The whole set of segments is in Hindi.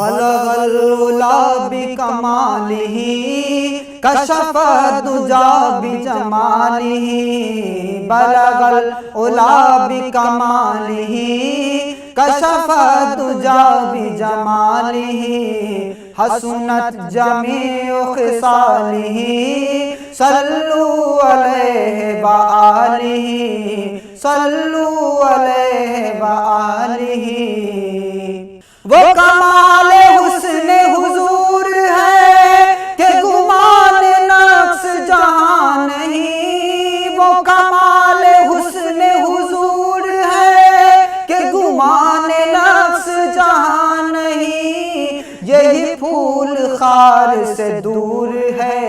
बलगल उला बिकमालिही कशफ दुजा बिजमालिही। बलगल उला बिकमालिही कशफ दुजा बिजमालिही। हसनत जमीउ खिसालिही सल्लु अलैहि व आलिही सल्लु अलैहि व आलिही। वो कमाले हुस्न हुजूर है कि गुमान नक्स जहां नहीं। वो कमाले हुस्न हुजूर है कि गुमान नक्स जहां नहीं। यही फूल खार से दूर है,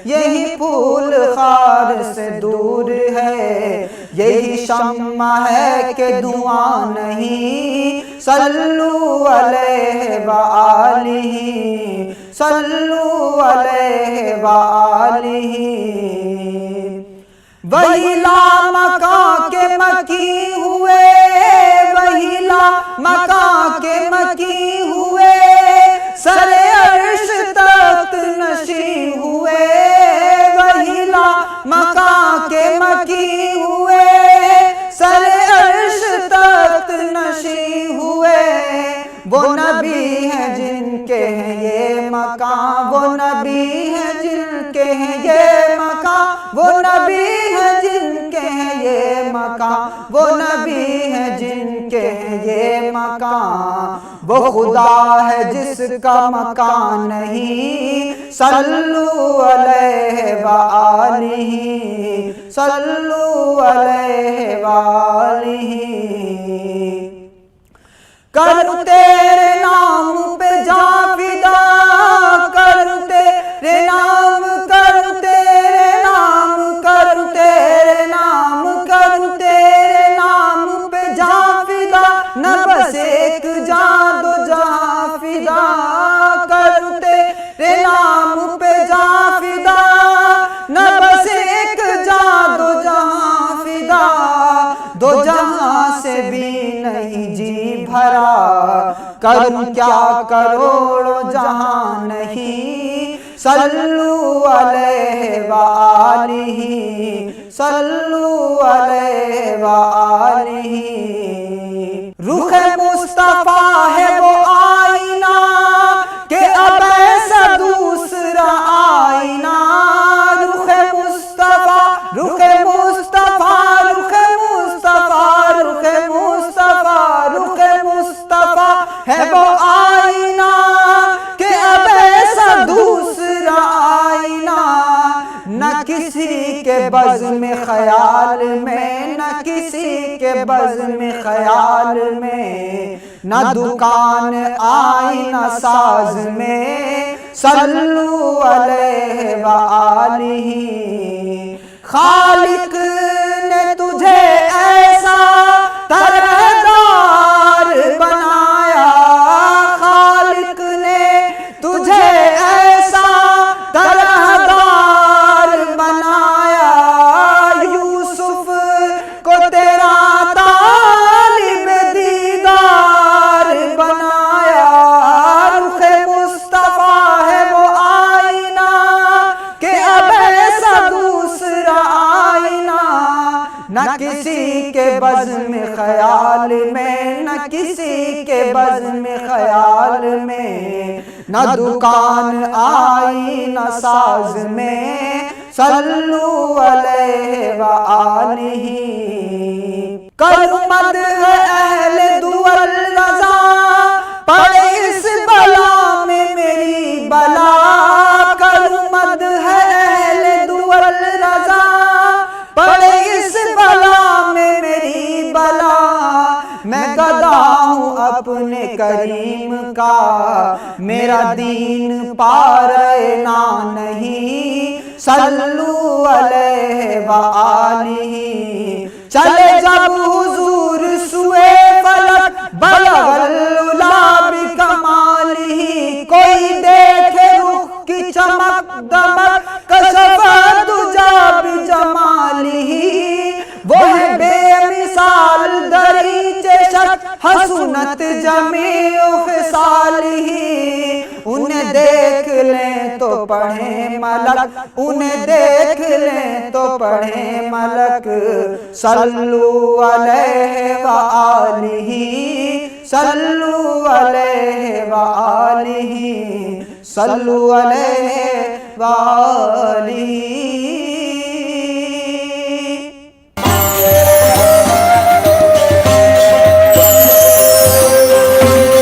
यही फूल खार से दूर है। यही शम्मा है कि धुआं नहीं। सल्लु अलैहि व आलिही सल्लु अलैहि व आलिही। वही लामका के मकी हुए, वही लामका के मकी हुए। सरे अर्श तख्त नशी हुए, वही लामका के मकी हुए। सरे अर्श तख्त नशी हुए। वो नबी हैं जिनके हैं ये मकाम, वो नबी हैं जिनके हैं ये मकाम। वो नबी हैं जिनके हैं ये मकाम, वो नबी हैं जिनके हैं ये मकाम। वो खुदा है जिसका मकान नहीं। सल्लु अलैहि व आलिही सल्लु अलैहि व आलिही। करूं तेरे नाम पे जाविदा, करूं तेरे नाम, करूं तेरे नाम, करूं तेरे नाम, करूं तेरे नाम पे जाविदा। न बस एक जान दो जहां फिदा। करूं तेरे नाम पे जाविदा, न बस एक जान दो जहां फिदा। दो जहां से भी नहीं जी भरा, करूं क्या करोड़ों जहां नहीं। सल्लु अलैहि व आलिही सल्लु अलैहि व आलिही। रुख मुस्तफा है वो आईना कि अब ऐसा दूसरा आईना। रुख मुस्तफा, रुख मुस्तफा, रुख मुस्तफा, रुख मुस्तफा, रुख मुस्तफा है वो आईना कि अब ऐसा दूसरा आईना। न किसी के बज़्म ख्याल में, न किसी के बज़्म ख्याल में। न दुकान आईना साज में। सल्लु अलैहि व आलिही। खालिक ने तुझे ऐसा तरहदार बनाया, खालिक ने तुझे ऐसा तरहदार बनाया। यूसुफ को तेरा तालिब दीदार बनाया। रुख मुस्तफा है वो आईना कि अब ऐसा दूसरा आईना। न किसी के बज़्म ख्याल में, न किसी के बज़्म ख्याल में। न दुकान आईना साज में। सल्लु अलैहि व आलिही। करूं मदह अहले दुअल रज़ा, पड़े इस बला में मेरी बला। करूं मदह अहले दुअल रज़ा, पड़े इस बला में मेरी बला। मैं गदा हूँ अपने करीम का, मेरा दीन पारे ना नहीं। सल्लु अलैहि व आलिही। चले जब हुजूर सुए फलक, बलगल उला बिकमालिही। कोई देखे रुख की चमक दमक, कशफ दुजा बिजमालिही। वो है बेमिसाल दरीचे शक, हंसू हसूनत जमीउ ख़िसालिही, उन्हें देख लें तो पढ़े मलक, उन्हें देख लें तो पढ़े मलक। सल्लु अलैहि व आलिही, सल्लु अलैहि व आलिही, सल्लु अलैहि व आलिही।